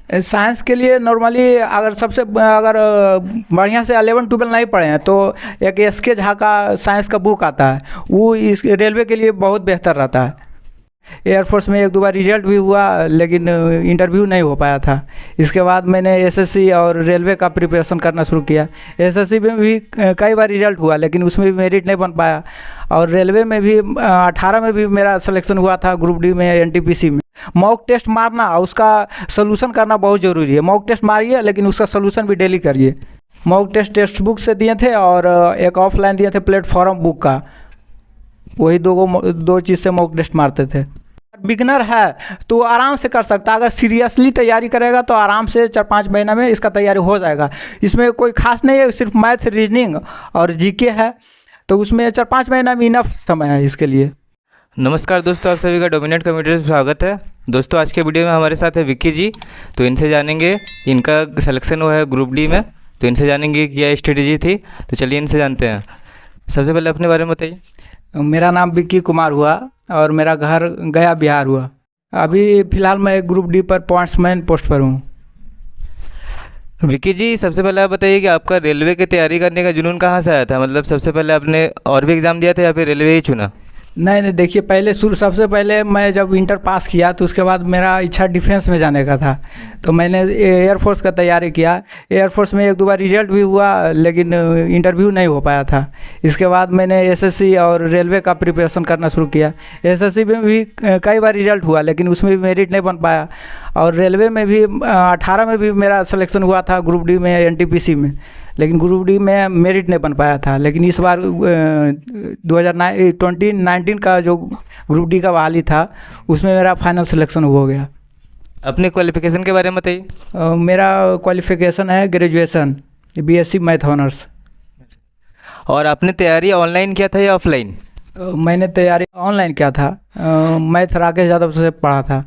Science के लिए normally अगर बढ़िया से 11-12 नहीं पढ़े हैं तो एक एस के झा का साइंस का बुक आता है, वो इस रेलवे के लिए बहुत बेहतर रहता है। एयरफोर्स में 1-2 बार रिजल्ट भी हुआ लेकिन इंटरव्यू नहीं हो पाया था। इसके बाद मैंने एसएससी और रेलवे का प्रिपरेशन करना शुरू किया। एसएससी में भी कई बार रिजल्ट हुआ लेकिन उसमें भी मेरिट नहीं बन पाया, और रेलवे में भी 18 में भी मेरा सिलेक्शन हुआ था ग्रुप डी में, एनटीपीसी में। मॉक टेस्ट मारना और उसका सोल्यूशन करना बहुत ज़रूरी है। मॉक टेस्ट मारिए लेकिन उसका सोल्यूशन भी डेली करिए। मॉक टेस्ट बुक से दिए थे और एक ऑफलाइन दिए थे प्लेटफॉर्म बुक का, वही दो चीज़ से मॉक टेस्ट मारते थे। बिगनर है तो आराम से कर सकता है, अगर सीरियसली तैयारी करेगा तो आराम से 4-5 महीना में इसका तैयारी हो जाएगा। इसमें कोई खास नहीं है, सिर्फ मैथ, रीजनिंग और जीके है, तो उसमें 4-5 महीना में इनफ समय है इसके लिए। नमस्कार दोस्तों, आप सभी का डोमिनेट कम्युनिटी में स्वागत है। दोस्तों आज के वीडियो में हमारे साथ है विक्की जी, तो इनसे जानेंगे, इनका सिलेक्शन हुआ है ग्रुप डी में, तो इनसे जानेंगे क्या स्ट्रेटेजी थी। तो चलिए इनसे जानते हैं। सबसे पहले अपने बारे में बताइए। मेरा नाम विक्की कुमार हुआ और मेरा घर गया बिहार हुआ। अभी फ़िलहाल मैं ग्रुप डी पर पॉइंट्समैन पोस्ट पर हूँ। विक्की जी, सबसे पहले आप बताइए कि आपका रेलवे की तैयारी करने का जुनून कहाँ से आया था? मतलब सबसे पहले आपने और भी एग्ज़ाम दिया था या फिर रेलवे ही चुना? नहीं, देखिए सबसे पहले मैं जब इंटर पास किया तो उसके बाद मेरा इच्छा डिफेंस में जाने का था, तो मैंने एयरफोर्स का तैयारी किया। एयरफोर्स में 1-2 बार रिजल्ट भी हुआ लेकिन इंटरव्यू नहीं हो पाया था। इसके बाद मैंने एसएससी और रेलवे का प्रिपरेशन करना शुरू किया। एसएससी में भी कई बार रिजल्ट हुआ लेकिन उसमें भी मेरिट नहीं बन पाया, और रेलवे में भी 18 में भी मेरा सिलेक्शन हुआ था ग्रुप डी में, एनटीपीसी में, लेकिन ग्रुप डी में मेरिट नहीं बन पाया था। लेकिन इस बार 2019 का जो ग्रुप डी का बहाली था उसमें मेरा फाइनल सिलेक्शन हो गया। अपने क्वालिफिकेशन के बारे में बताइए। मेरा क्वालिफिकेशन है ग्रेजुएशन, बीएससी मैथ ऑनर्स। और आपने तैयारी ऑनलाइन किया था या ऑफलाइन? मैंने तैयारी ऑनलाइन किया था, मैथ राकेश यादव से पढ़ा था।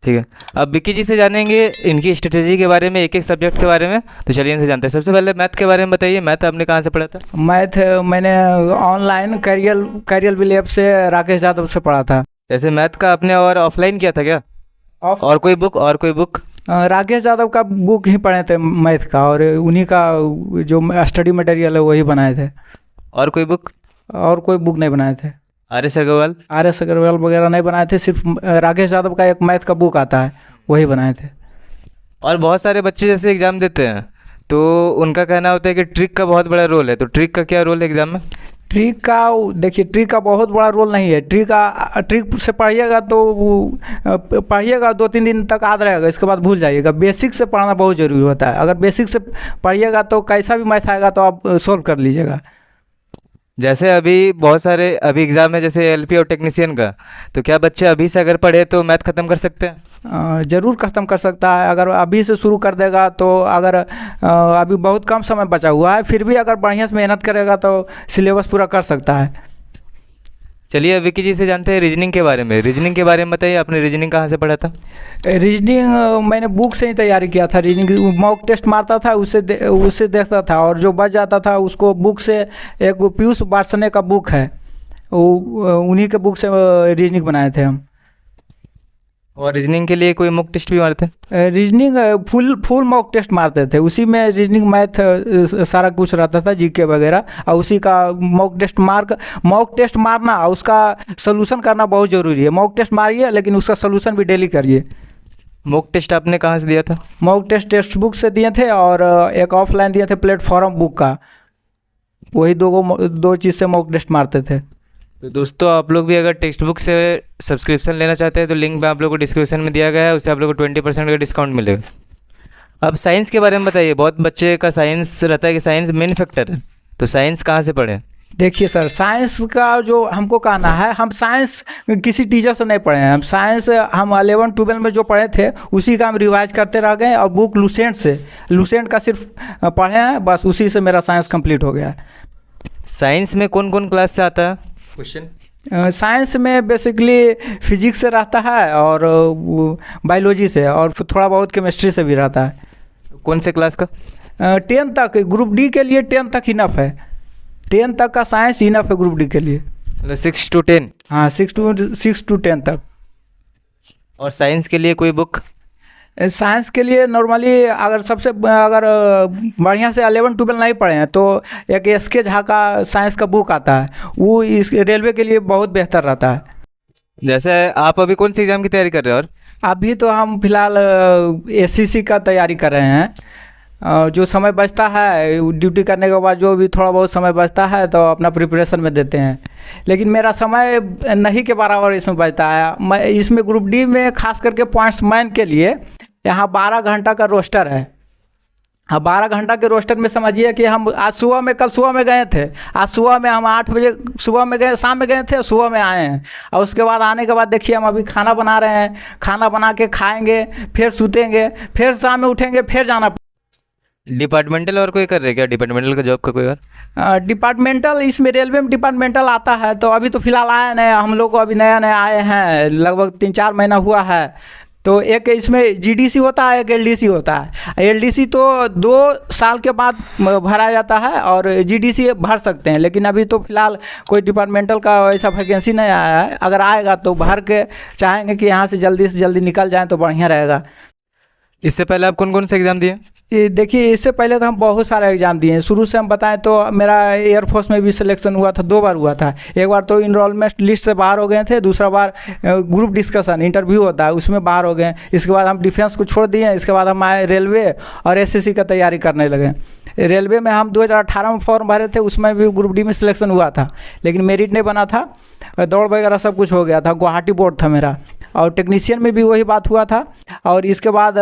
ठीक है, अब विक्की जी से जानेंगे इनकी स्ट्रेटेजी के बारे में, एक एक सब्जेक्ट के बारे में। तो चलिए इनसे जानते हैं। सबसे पहले मैथ के बारे में बताइए, मैथ आपने कहाँ से पढ़ा था? मैथ मैंने ऑनलाइन कैरियल विल ऐप से राकेश यादव से पढ़ा था। जैसे मैथ का आपने और ऑफलाइन किया था क्या? और कोई बुक? राकेश यादव का बुक ही पढ़े थे मैथ का, और उन्हीं का जो स्टडी मटेरियल है वही बनाए थे। और कोई बुक नहीं बनाए थे। आर एस अग्रवाल वगैरह नहीं बनाए थे, सिर्फ राकेश यादव का एक मैथ का बुक आता है वही बनाए थे। और बहुत सारे बच्चे जैसे एग्ज़ाम देते हैं तो उनका कहना होता है कि ट्रिक का बहुत बड़ा रोल है, तो ट्रिक का क्या रोल है एग्ज़ाम में? ट्रिक का बहुत बड़ा रोल नहीं है। ट्रिक से पढ़िएगा तो पढ़िएगा 2-3 दिन तक याद रहेगा, इसके बाद भूल जाइएगा। बेसिक से पढ़ना बहुत ज़रूरी होता है। अगर बेसिक से पढ़िएगा तो कैसा भी मैथ आएगा तो आप सोल्व कर लीजिएगा। जैसे अभी बहुत सारे एग्ज़ाम है जैसे एलपी और टेक्नीशियन का, तो क्या बच्चे अभी से अगर पढ़े तो मैथ ख़त्म कर सकते हैं? ज़रूर ख़त्म कर सकता है, अगर अभी से शुरू कर देगा तो। अगर अभी बहुत कम समय बचा हुआ है, फिर भी अगर बढ़िया से मेहनत करेगा तो सिलेबस पूरा कर सकता है। चलिए विक्की जी से जानते हैं रीजनिंग के बारे में। रीजनिंग के बारे में बताइए, आपने रीजनिंग कहाँ से पढ़ा था? रीजनिंग मैंने बुक से ही तैयारी किया था। रीजनिंग मॉक टेस्ट मारता था, उससे देखता था, और जो बच जाता था उसको बुक से, एक पीयूष वार्ष्णेय का बुक है, उन्हीं के बुक से रीजनिंग बनाए थे हम। और रीजनिंग के लिए कोई मॉक टेस्ट भी मारते हैं? रीजनिंग फुल मॉक टेस्ट मारते थे, उसी में रीजनिंग मैथ सारा कुछ रहता था, जीके वगैरह, और उसी का मॉक टेस्ट मारना और उसका सोल्यूशन करना बहुत ज़रूरी है। मॉक टेस्ट मारिए लेकिन उसका सोल्यूशन भी डेली करिए। मॉक टेस्ट आपने कहाँ से दिया था? मॉक टेस्ट बुक से दिए थे और एक ऑफलाइन दिए थे प्लेटफॉर्म बुक का, वही दो चीज़ से मॉक टेस्ट मारते थे। तो दोस्तों आप लोग भी अगर टेक्स्ट बुक से सब्सक्रिप्शन लेना चाहते हैं तो लिंक मैं आप लोगों को डिस्क्रिप्शन में दिया गया है, उससे आप लोग को 20% का डिस्काउंट मिलेगा। अब साइंस के बारे में बताइए। बहुत बच्चे का साइंस रहता है कि साइंस मेन फैक्टर है, तो साइंस कहाँ से पढ़ें? देखिए सर, साइंस का जो हमको कहना है, हम साइंस किसी टीचर से नहीं पढ़े हैं। हम 11-12 में जो पढ़े थे उसी का हम रिवाइज करते रह गए, और बुक लुसेंट का सिर्फ पढ़े हैं, बस उसी से मेरा साइंस कंप्लीट हो गया है। साइंस में कौन कौन क्लास से आता है क्वेश्चन? साइंस में बेसिकली फिजिक्स से रहता है और बायोलॉजी से, और थोड़ा बहुत केमिस्ट्री से भी रहता है। कौन से क्लास का? 10 तक। ग्रुप डी के लिए 10 तक इनफ है। 10 तक का साइंस इनफ है ग्रुप डी के लिए। मतलब 6 to 10? हाँ, 6 to 10 तक। और साइंस के लिए कोई बुक? साइंस के लिए नॉर्मली अगर सबसे अगर बढ़िया से 11-12 नहीं पढ़े हैं तो एक एस.के. झा का साइंस का बुक आता है, वो इस रेलवे के लिए बहुत बेहतर रहता है। जैसे आप अभी कौन सी एग्ज़ाम की तैयारी कर रहे हो? और अभी तो हम फिलहाल एससीसी का तैयारी कर रहे हैं। जो समय बचता है ड्यूटी करने के बाद, जो भी थोड़ा बहुत समय बचता है तो अपना प्रिपरेशन में देते हैं, लेकिन मेरा समय नहीं के बराबर इसमें बचता है। मैं इसमें ग्रुप डी में खास करके पॉइंट्समैन के लिए यहाँ 12 घंटा का रोस्टर है। हाँ, 12 घंटा के रोस्टर में समझिए कि हम आज सुबह में, कल सुबह में गए थे, आज सुबह में हम 8 बजे सुबह में गए, शाम में गए थे, सुबह में आए हैं। और उसके बाद आने के बाद देखिए हम अभी खाना बना रहे हैं, खाना बना के खाएंगे, फिर सूतेंगे, फिर शाम में उठेंगे, फिर जाना। डिपार्टमेंटल और कोई कर रहे हैं क्या? डिपार्टमेंटल का जॉब का कोई और? डिपार्टमेंटल इसमें रेलवे में डिपार्टमेंटल आता है, तो अभी तो फिलहाल आया नहीं, हम लोग को अभी नया नया आए हैं, लगभग 3-4 महीना हुआ है। तो एक इसमें जीडीसी होता है, एक एलडीसी होता है। एलडीसी तो 2 साल के बाद भरा जाता है और जीडीसी भर सकते हैं, लेकिन अभी तो फिलहाल कोई डिपार्टमेंटल का ऐसा वैकेंसी नहीं आया है। अगर आएगा तो भर के चाहेंगे कि यहाँ से जल्दी निकल जाएँ तो बढ़िया रहेगा। इससे पहले आप कौन कौन से एग्ज़ाम दिए? ये देखिए, इससे पहले तो हम बहुत सारे एग्ज़ाम दिए हैं। शुरू से हम बताएं तो मेरा एयरफोर्स में भी सिलेक्शन हुआ था, 2 बार हुआ था। एक बार तो इनरोलमेंट लिस्ट से बाहर हो गए थे, दूसरा बार ग्रुप डिस्कशन इंटरव्यू होता है उसमें बाहर हो गए। इसके बाद हम डिफेंस को छोड़ दिए, इसके बाद हम आए रेलवे और एसएससी का तैयारी करने लगे। रेलवे में हम 2018 में फॉर्म भरे थे, उसमें भी ग्रुप डी में सिलेक्शन हुआ था, लेकिन मेरिट नहीं बना था, दौड़ वगैरह सब कुछ हो गया था। गुवाहाटी बोर्ड था मेरा, और टेक्नीशियन में भी वही बात हुआ था। और इसके बाद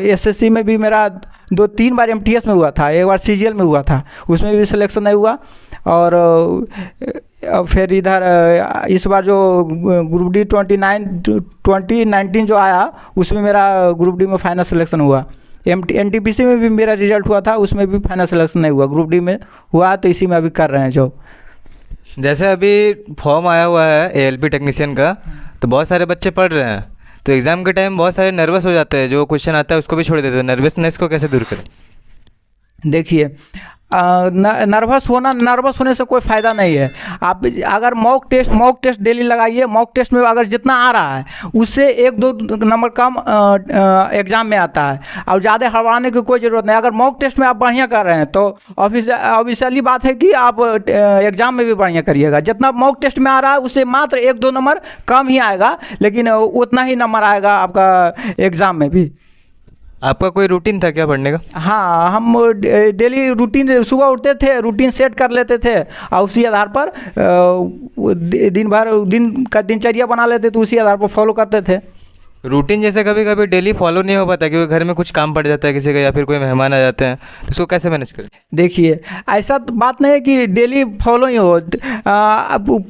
एसएससी में भी मेरा 2-3 बार एमटीएस में हुआ था, एक बार सीजीएल में हुआ था, उसमें भी सिलेक्शन नहीं हुआ। और फिर इधर इस बार जो ग्रुप डी 2019 जो आया, उसमें मेरा ग्रुप डी में फाइनल सिलेक्शन हुआ। एनटीपीसी में भी मेरा रिजल्ट हुआ था, उसमें भी फाइनल सिलेक्शन नहीं हुआ, ग्रुप डी में हुआ, तो इसी में अभी कर रहे हैं जॉब। जैसे अभी फॉर्म आया हुआ है एएलपी टेक्नीशियन का, तो बहुत सारे बच्चे पढ़ रहे हैं, तो एग्ज़ाम के टाइम बहुत सारे नर्वस हो जाते हैं, जो क्वेश्चन आता है उसको भी छोड़ देते हैं। नर्वसनेस को कैसे दूर करें? देखिए, नर्वस होने से कोई फ़ायदा नहीं है। आप अगर मॉक टेस्ट डेली लगाइए। मॉक टेस्ट में अगर जितना आ रहा है उससे 1-2 नंबर कम एग्ज़ाम में आता है, और ज़्यादा हड़बड़ाने की कोई ज़रूरत नहीं। अगर मॉक टेस्ट में आप बढ़िया कर रहे हैं तो ऑब्वियसली बात है कि आप एग्ज़ाम में भी बढ़िया करिएगा। जितना मॉक टेस्ट में आ रहा है उससे मात्र 1-2 नंबर कम ही आएगा, लेकिन उतना ही नंबर आएगा आपका एग्ज़ाम में भी। आपका कोई रूटीन था क्या पढ़ने का? हाँ, हम डेली रूटीन, सुबह उठते थे, रूटीन सेट कर लेते थे, और उसी आधार पर दिन का दिनचर्या बना लेते थे, उसी आधार पर फॉलो करते थे। रूटीन जैसे कभी कभी डेली फॉलो नहीं हो पाता, क्योंकि घर में कुछ काम पड़ जाता है किसी का, या फिर कोई मेहमान आ जाते हैं, तो उसको कैसे मैनेज करें? देखिए, ऐसा बात नहीं है कि डेली फॉलो ही हो।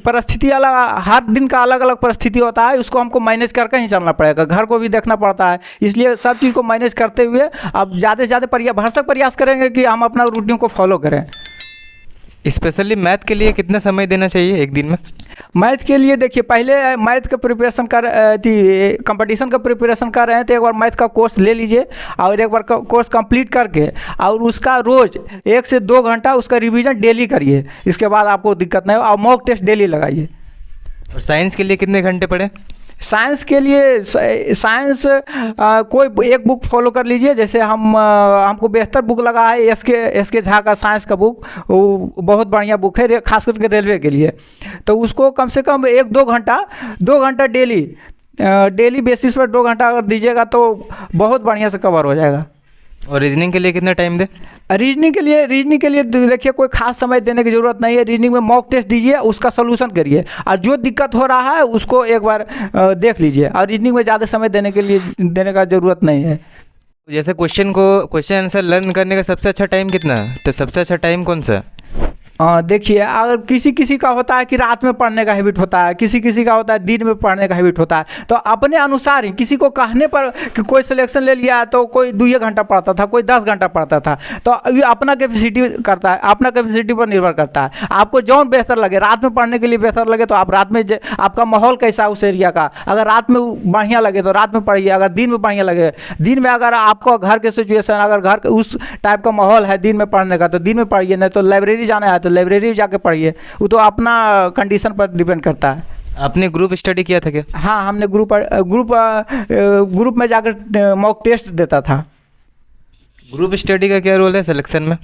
परिस्थिति अलग, हर दिन का अलग अलग परिस्थिति होता है, उसको हमको मैनेज करके ही चलना पड़ेगा। घर को भी देखना पड़ता है, इसलिए सब चीज़ को मैनेज करते हुए अब ज़्यादा से ज़्यादा भरसक प्रयास करेंगे कि हम अपना रूटीन को फॉलो करें। स्पेशली मैथ के लिए कितना समय देना चाहिए एक दिन में? मैथ के लिए देखिए, पहले मैथ का प्रिपरेशन कंपटीशन का प्रिपरेशन कर रहे हैं तो एक बार मैथ का कोर्स ले लीजिए, और एक बार कोर्स कंप्लीट करके और उसका रोज़ 1 से 2 घंटा उसका रिवीजन डेली करिए। इसके बाद आपको दिक्कत नहीं हो, और मॉक टेस्ट डेली लगाइए। और साइंस के लिए कितने घंटे पढ़ें? साइंस के लिए साइंस कोई एक बुक फॉलो कर लीजिए। जैसे हमको बेहतर बुक लगा है एस के झा का साइंस का बुक, वो बहुत बढ़िया बुक है, खास करके रेलवे के लिए। तो उसको कम से कम 2 घंटा डेली बेसिस पर 2 घंटा अगर दीजिएगा तो बहुत बढ़िया से कवर हो जाएगा। और रीजनिंग के लिए कितना टाइम दें? रीजनिंग के लिए देखिए, कोई खास समय देने की ज़रूरत नहीं है। रीजनिंग में मॉक टेस्ट दीजिए, उसका सोल्यूशन करिए, और जो दिक्कत हो रहा है उसको एक बार देख लीजिए। और रीजनिंग में ज़्यादा समय देने का ज़रूरत नहीं है। जैसे क्वेश्चन आंसर लर्न करने का सबसे अच्छा टाइम कितना है, तो सबसे अच्छा टाइम कौन सा है? देखिए, अगर किसी का होता है कि रात में पढ़ने का हैबिट होता है, किसी का होता है दिन में पढ़ने का हैबिट होता है, तो अपने अनुसार ही, किसी को कहने पर कि कोई सिलेक्शन ले लिया तो कोई 2 घंटा पढ़ता था, कोई 10 घंटा पढ़ता था। तो अभी अपना कैपेसिटी करता है, अपना कैपेसिटी पर निर्भर करता है। आपको जौन बेहतर लगे, रात में पढ़ने के लिए बेहतर लगे तो आप रात में, आपका माहौल कैसा है उस एरिया का, अगर रात में बढ़िया लगे तो रात में पढ़िए, अगर दिन में बढ़िया लगे दिन में। अगर आपको घर के सिचुएशन, अगर घर के उस टाइप का माहौल है दिन में पढ़ने का तो दिन में पढ़िए, नहीं तो लाइब्रेरी जाना है तो लाइब्रेरी जाके पढ़िए। वो तो अपना कंडीशन पर डिपेंड करता है। आपने ग्रुप स्टडी किया था क्या? हाँ, हमने ग्रुप में जाकर मॉक टेस्ट देता था। ग्रुप स्टडी का क्या रोल है सिलेक्शन में?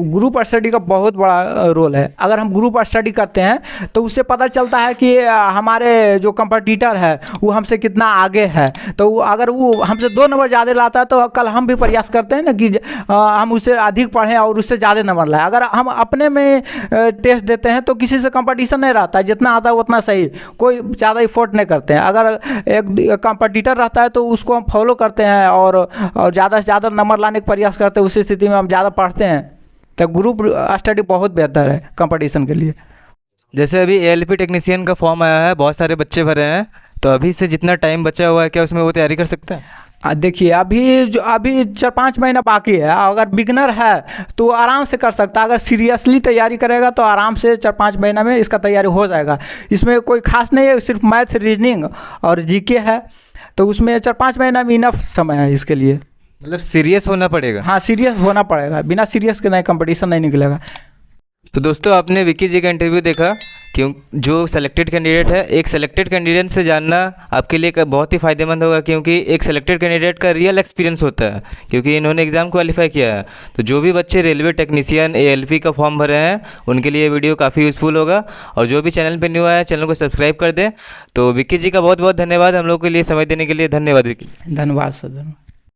ग्रुप स्टडी का बहुत बड़ा रोल है। अगर हम ग्रुप स्टडी करते हैं तो उससे पता चलता है कि हमारे जो कंपटीटर है वो हमसे कितना आगे है। तो अगर वो हमसे 2 नंबर ज़्यादा लाता है तो कल हम भी प्रयास करते हैं ना कि हम उससे अधिक पढ़ें और उससे ज़्यादा नंबर लाएं। अगर हम अपने में टेस्ट देते हैं तो किसी से कंपटीशन नहीं रहता है, जितना आता है उतना सही, कोई ज़्यादा इफोर्ट नहीं करते हैं। अगर एक कंपटीटर रहता है तो उसको हम फॉलो करते हैं और ज़्यादा से ज़्यादा नंबर लाने का प्रयास करते हैं। उस स्थिति में हम ज़्यादा पढ़ते हैं। तो ग्रुप स्टडी बहुत बेहतर है कंपटीशन के लिए। जैसे अभी एएलपी टेक्नीशियन का फॉर्म आया है, बहुत सारे बच्चे भरे हैं, तो अभी से जितना टाइम बचा हुआ है क्या उसमें वो तैयारी कर सकता है? देखिए अभी 4-5 महीना बाकी है। अगर बिगनर है तो आराम से कर सकता है। अगर सीरियसली तैयारी करेगा तो आराम से 4-5 महीना में इसका तैयारी हो जाएगा। इसमें कोई खास नहीं है, सिर्फ मैथ, रीजनिंग और जीके है। तो उसमें 4-5 महीना में इनफ समय है इसके लिए। मतलब सीरियस होना पड़ेगा? हाँ, सीरियस होना पड़ेगा। बिना सीरियस के नहीं कंपटीशन नहीं निकलेगा। तो दोस्तों आपने विक्की जी का इंटरव्यू देखा, क्यों जो सेलेक्टेड कैंडिडेट है, एक सेलेक्टेड कैंडिडेट से जानना आपके लिए बहुत ही फ़ायदेमंद होगा, क्योंकि एक सेलेक्टेड कैंडिडेट का रियल एक्सपीरियंस होता है, क्योंकि इन्होंने एग्ज़ाम क्वालिफाई किया है। तो जो भी बच्चे रेलवे टेक्नीशियन एएलपी का फॉर्म भरे हैं उनके लिए वीडियो काफ़ी यूज़फुल होगा। और जो भी चैनल पर न्यू आया है चैनल को सब्सक्राइब कर दें। तो विक्की जी का बहुत बहुत धन्यवाद हम लोग के लिए समय देने के लिए। धन्यवाद विक्की। धन्यवाद सर।